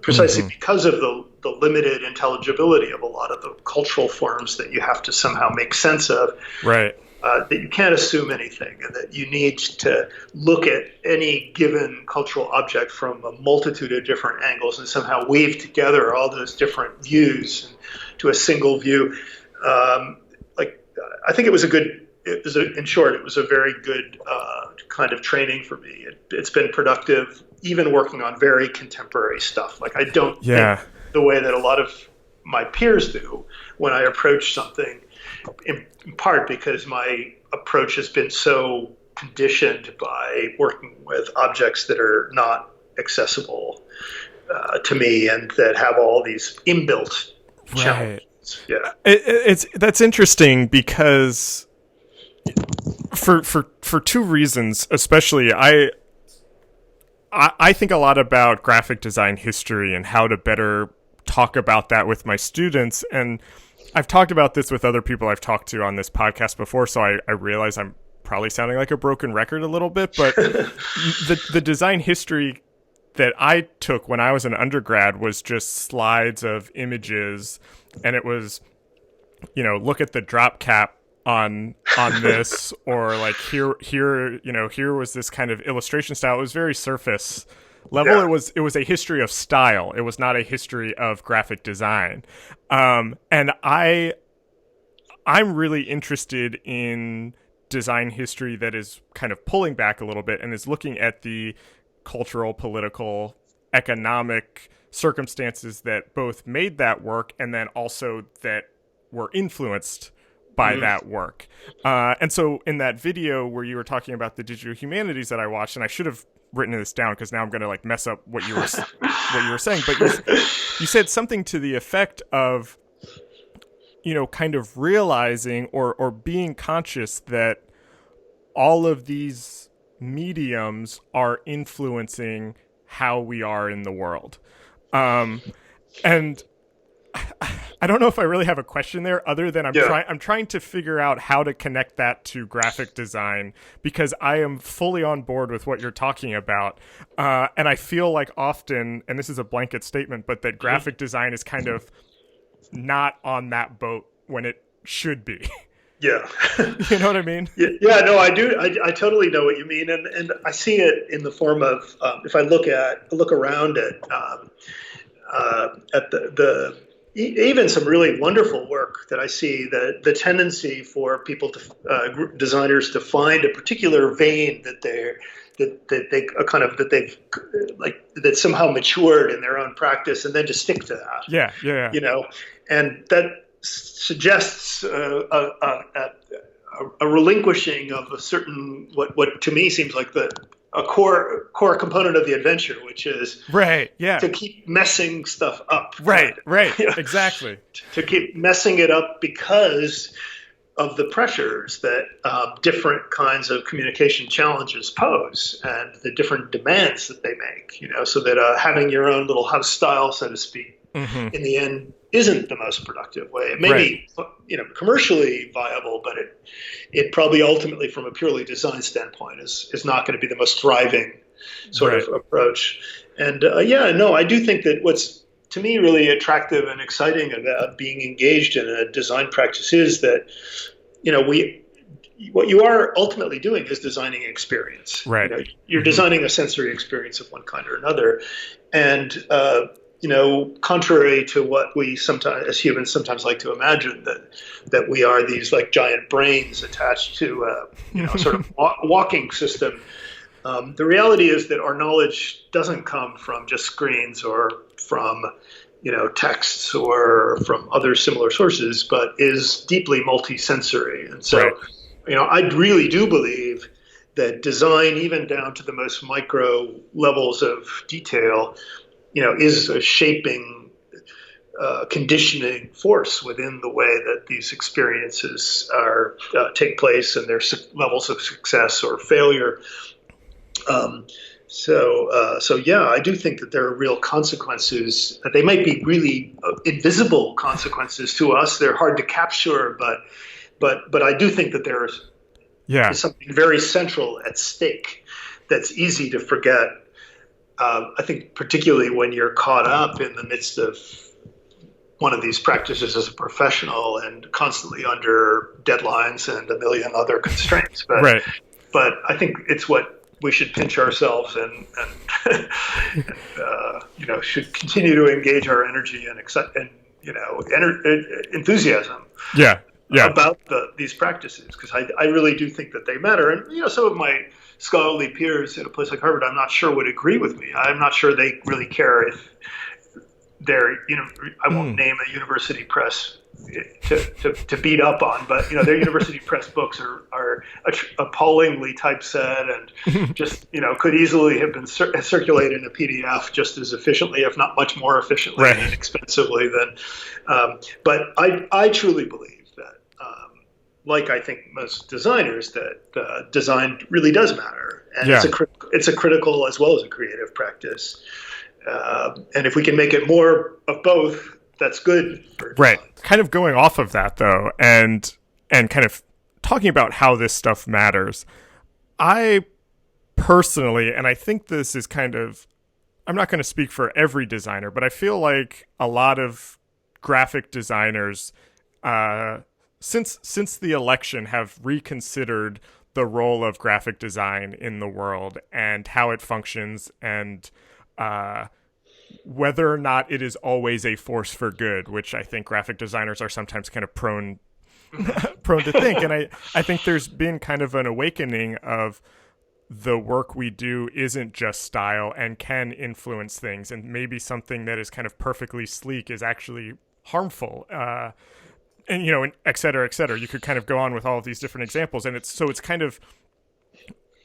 B: precisely because of the limited intelligibility of a lot of the cultural forms that you have to somehow make sense of, that you can't assume anything, and that you need to look at any given cultural object from a multitude of different angles and somehow weave together all those different views to a single view. I think it was in short, it was a very good kind of training for me. It's been productive, even working on very contemporary stuff. Like, I don't think the way that a lot of my peers do when I approach something, in part because my approach has been so conditioned by working with objects that are not accessible to me and that have all these inbuilt challenges.
A: Yeah, that's interesting because for two reasons, especially I think a lot about graphic design history and how to better talk about that with my students. And I've talked about this with other people I've talked to on this podcast before, so I realize I'm probably sounding like a broken record a little bit, but the design history that I took when I was an undergrad was just slides of images, and it was, look at the drop cap on this, or like here was this kind of illustration style. It was very surface level. Yeah. It was a history of style. It was not a history of graphic design. And I'm really interested in design history that is kind of pulling back a little bit and is looking at the cultural, political, economic circumstances that both made that work and then also that were influenced by that work. And so in that video where you were talking about the digital humanities that I watched, and I should have written this down because now I'm going to mess up what you were saying, but you said something to the effect of, kind of realizing or being conscious that all of these mediums are influencing how we are in the world. And I don't know if I really have a question there other than I'm trying to figure out how to connect that to graphic design, because I am fully on board with what you're talking about. And I feel like often, and this is a blanket statement, but that graphic design is kind of not on that boat when it should be.
B: Yeah.
A: You know what I mean?
B: Yeah, no, I do. I totally know what you mean. And I see it in the form of, if I look around at the even some really wonderful work that I see, the tendency for people to designers to find a particular vein that somehow matured in their own practice and then to stick to that.
A: Yeah.
B: And that suggests a relinquishing of a certain what to me seems like a core component of the adventure, which is to keep messing stuff up.
A: Right, exactly.
B: To keep messing it up because of the pressures that different kinds of communication challenges pose and the different demands that they make. So that having your own little house style, so to speak, in the end isn't the most productive way. It may be, commercially viable, but it probably ultimately, from a purely design standpoint, is not going to be the most thriving sort of approach. And I do think that what's to me really attractive and exciting about being engaged in a design practice is that, what you are ultimately doing is designing an experience.
A: Right.
B: You're designing a sensory experience of one kind or another, and contrary to what we sometimes, as humans, sometimes like to imagine, that we are these like giant brains attached to sort of walking system. The reality is that our knowledge doesn't come from just screens or from texts or from other similar sources, but is deeply multisensory. And so, I really do believe that design, even down to the most micro levels of detail, is a shaping, conditioning force within the way that these experiences take place and their levels of success or failure. I do think that there are real consequences. That they might be really invisible consequences to us. They're hard to capture, but I do think that there is something very central at stake that's easy to forget. I think particularly when you're caught up in the midst of one of these practices as a professional and constantly under deadlines and a million other constraints. But I think it's what we should pinch ourselves and should continue to engage our energy and enthusiasm. About these practices, because I really do think that they matter. And some of my scholarly peers at a place like Harvard, I'm not sure would agree with me. I'm not sure they really care if I won't name a university press to beat up on, but their university press books are appallingly typeset and just could easily have been circulated in a PDF just as efficiently, if not much more efficiently and inexpensively than. But I truly believe that, like I think most designers, that design really does matter, and it's a critical as well as a creative practice. And if we can make it more of both, that's good for design.
A: Right. Kind of going off of that, though, and kind of talking about how this stuff matters, I personally, and I think this is kind of, I'm not going to speak for every designer, but I feel like a lot of graphic designers, since the election, have reconsidered the role of graphic design in the world and how it functions, and whether or not it is always a force for good, which I think graphic designers are sometimes kind of prone to think. And I think there's been kind of an awakening of the work we do isn't just style and can influence things, and maybe something that is kind of perfectly sleek is actually harmful. And et cetera, et cetera. You could kind of go on with all of these different examples, and it's kind of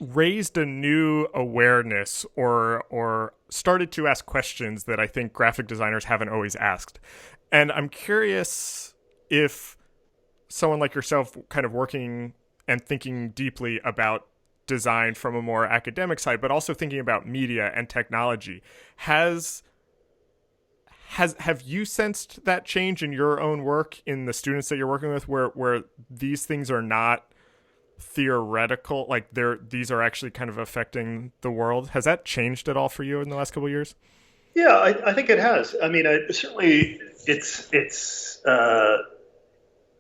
A: raised a new awareness or started to ask questions that I think graphic designers haven't always asked. And I'm curious if someone like yourself, kind of working and thinking deeply about design from a more academic side, but also thinking about media and technology, have you sensed that change in your own work, in the students that you're working with, where these things are not theoretical, like these are actually kind of affecting the world? Has that changed at all for you in the last couple of years?
B: Yeah, I think it has. I mean, certainly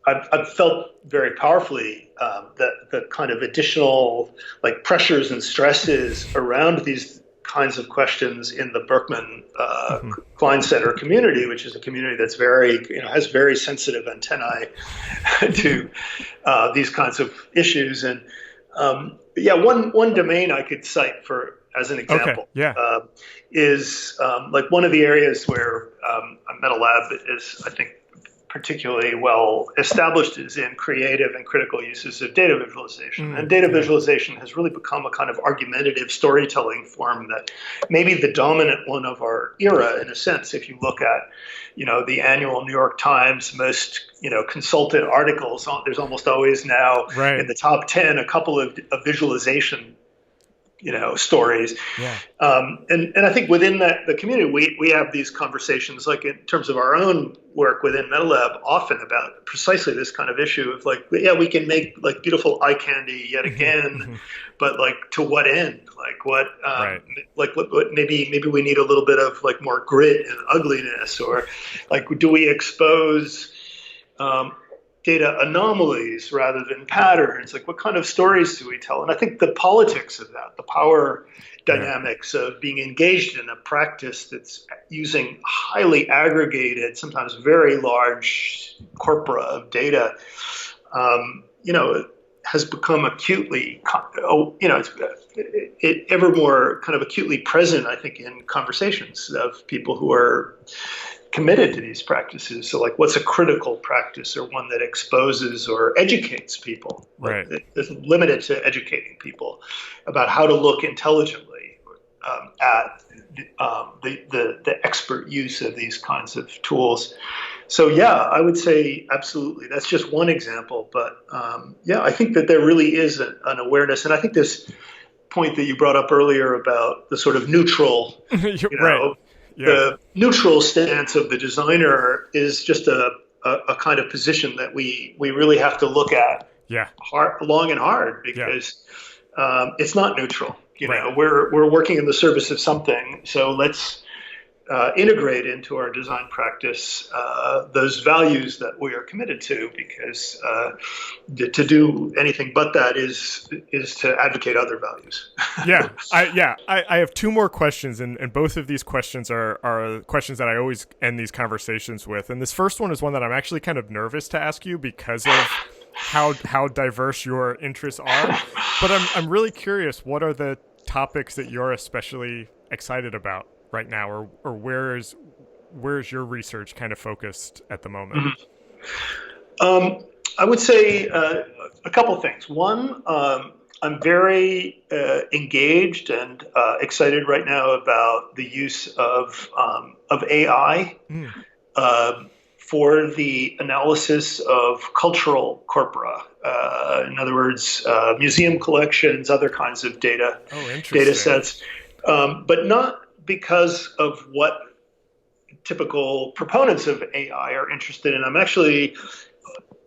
B: I've felt very powerfully that the kind of additional pressures and stresses around these kinds of questions in the Berkman Klein Center community, which is a community that's has very sensitive antennae to these kinds of issues. And one domain I could cite as an example is one of the areas where metaLAB is, I think, particularly well established is in creative and critical uses of data visualization. And data visualization has really become a kind of argumentative storytelling form that may be the dominant one of our era, in a sense. If you look at, the annual New York Times most, consulted articles, there's almost always now in the top 10 a couple of visualization stories. Yeah. And I think within the community, we have these conversations, like in terms of our own work within metaLAB, often about precisely this kind of issue of we can make beautiful eye candy yet again, but to what end? What maybe we need a little bit of more grit and ugliness, or do we expose data anomalies rather than patterns? What kind of stories do we tell? And I think the politics of that, the power dynamics of being engaged in a practice that's using highly aggregated, sometimes very large corpora of data, has become acutely, ever more kind of acutely present, I think, in conversations of people who are committed to these practices. So what's a critical practice, or one that exposes or educates people? It's limited to educating people about how to look intelligently at the expert use of these kinds of tools. So I would say absolutely. That's just one example, but I think that there really is an awareness. And I think this point that you brought up earlier about the sort of neutral, the neutral stance of the designer is just a kind of position that we really have to look at long and hard, because it's not neutral. We're working in the service of something, so let's integrate into our design practice those values that we are committed to, because to do anything but that is to advocate other values.
A: I have two more questions, and both of these questions are questions that I always end these conversations with. And this first one is one that I'm actually kind of nervous to ask you because of how diverse your interests are. But I'm really curious, what are the topics that you're especially excited about right now, or where's your research kind of focused at the moment?
B: I would say a couple things. One, I'm very engaged and excited right now about the use of AI for the analysis of cultural corpora. In other words, museum collections, other kinds of data sets, but not because of what typical proponents of AI are interested in. I'm actually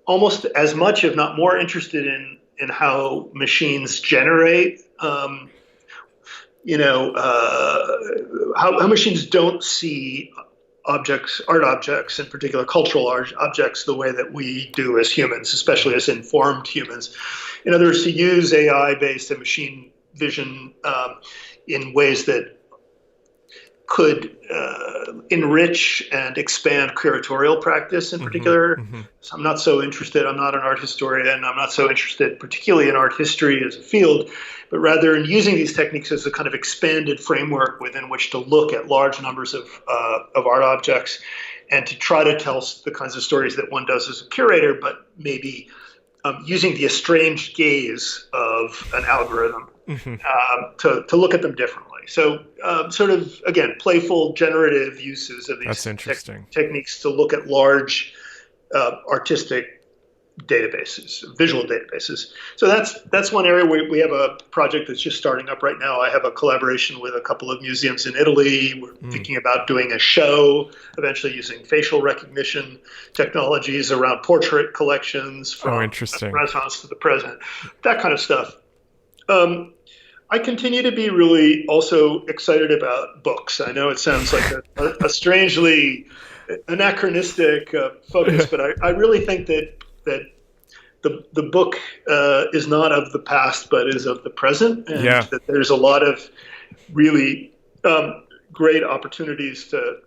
B: almost as much, if not more, interested in how machines generate, how machines don't see objects, art objects, in particular cultural objects, the way that we do as humans, especially as informed humans. In other words, to use AI-based and machine vision in ways that could enrich and expand curatorial practice in particular. So I'm not so interested, I'm not an art historian, I'm not so interested particularly in art history as a field, but rather in using these techniques as a kind of expanded framework within which to look at large numbers of art objects and to try to tell the kinds of stories that one does as a curator, but maybe using the estranged gaze of an algorithm to look at them differently. So sort of, again, playful generative uses of these techniques to look at large artistic databases, visual databases. So that's one area where we have a project that's just starting up right now. I have a collaboration with a couple of museums in Italy. We're thinking about doing a show, eventually using facial recognition technologies around portrait collections from the Renaissance to the present, that kind of stuff. I continue to be really also excited about books. I know it sounds like a strangely anachronistic focus, but I really think that the book is not of the past, but is of the present, and that there's a lot of really great opportunities to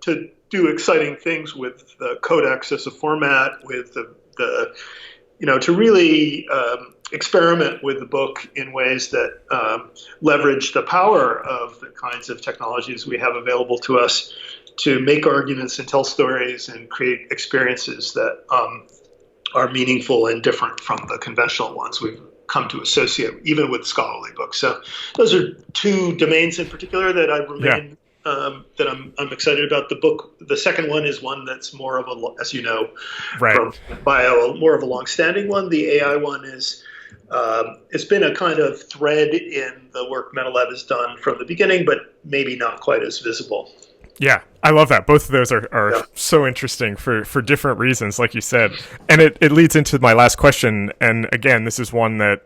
B: do exciting things with the codex as a format, with the to really experiment with the book in ways that leverage the power of the kinds of technologies we have available to us to make arguments and tell stories and create experiences that are meaningful and different from the conventional ones we've come to associate, even with scholarly books. So those are two domains in particular that I remain that I'm excited about. The book, the second one is one that's more of a, as you know, from bio, more of a long-standing one. The AI one is it's been a kind of thread in the work metaLAB has done from the beginning, but maybe not quite as visible.
A: Yeah, I love that. Both of those are so interesting for different reasons, like you said. And it leads into my last question. And again, this is one that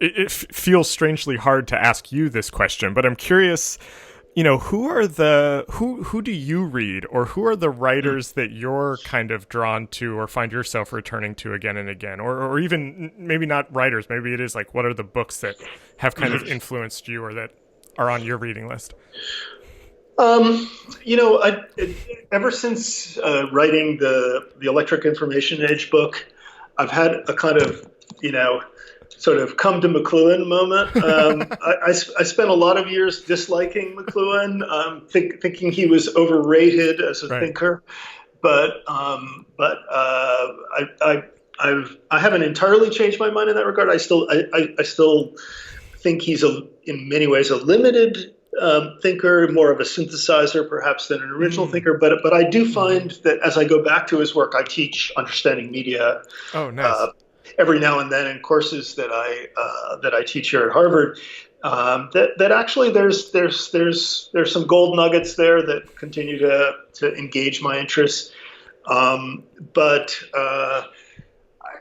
A: it feels strangely hard to ask you this question, but I'm curious, who do you read, or who are the writers that you're kind of drawn to or find yourself returning to again and again, or even maybe not writers, maybe it is like, what are the books that have kind of influenced you or that are on your reading list?
B: Ever since writing the Electric Information Age book, I've had a kind of, sort of come to McLuhan moment. I spent a lot of years disliking McLuhan, thinking he was overrated as a thinker, but I haven't entirely changed my mind in that regard. I still think he's in many ways a limited thinker, more of a synthesizer perhaps than an original thinker. But I do find that as I go back to his work, I teach understanding media.
A: Oh, nice.
B: Every now and then in courses that I teach here at Harvard, that actually there's some gold nuggets there that continue to engage my interest. But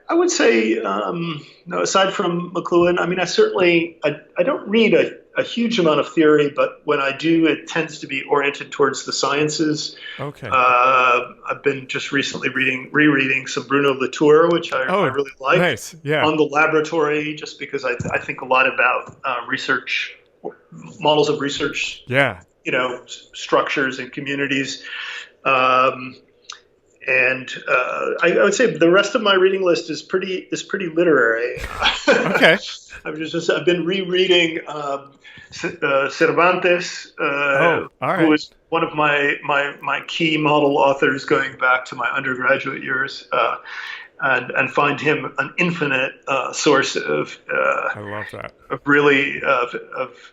B: I would say, aside from McLuhan, I mean, I don't read a huge amount of theory, but when I do, it tends to be oriented towards the sciences.
A: Okay.
B: I've been just recently rereading some Bruno Latour, which I really like.
A: Nice. Yeah.
B: On the laboratory, just because I think a lot about research, models of research.
A: Yeah.
B: Structures and communities. And I would say the rest of my reading list is pretty literary.
A: Okay.
B: I've been rereading Cervantes, who is one of my key model authors going back to my undergraduate years, and find him an infinite source of
A: I love that.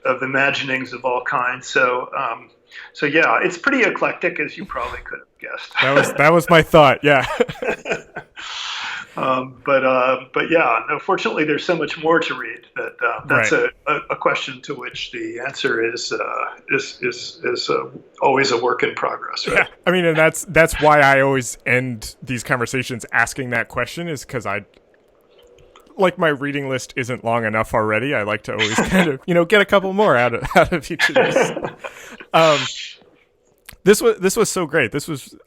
B: of imaginings of all kinds. So yeah, it's pretty eclectic, as you probably could have guessed.
A: That was my thought. Yeah.
B: But yeah, no, fortunately, there's so much more to read that that's
A: right.
B: a question to which the answer is always a work in progress. Right?
A: Yeah, I mean, and that's why I always end these conversations asking that question, is because my reading list isn't long enough already. I like to always kind of get a couple more out of each of these. This was so great.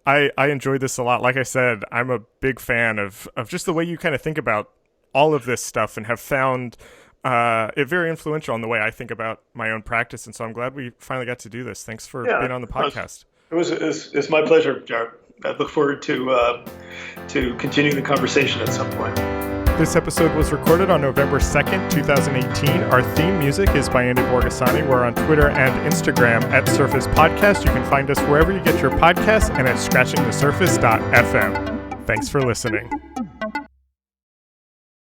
A: I enjoyed this a lot. Like I said, I'm a big fan of just the way you kind of think about all of this stuff, and have found it very influential on the way I think about my own practice. And so I'm glad we finally got to do this. Thanks for being on the podcast.
B: It's my pleasure, Jarrett. I look forward to continuing the conversation at some point.
A: This episode was recorded on November 2nd, 2018. Our theme music is by Andy Borgasani. We're on Twitter and Instagram at Surface Podcast. You can find us wherever you get your podcasts and at scratchingthesurface.fm. Thanks for listening.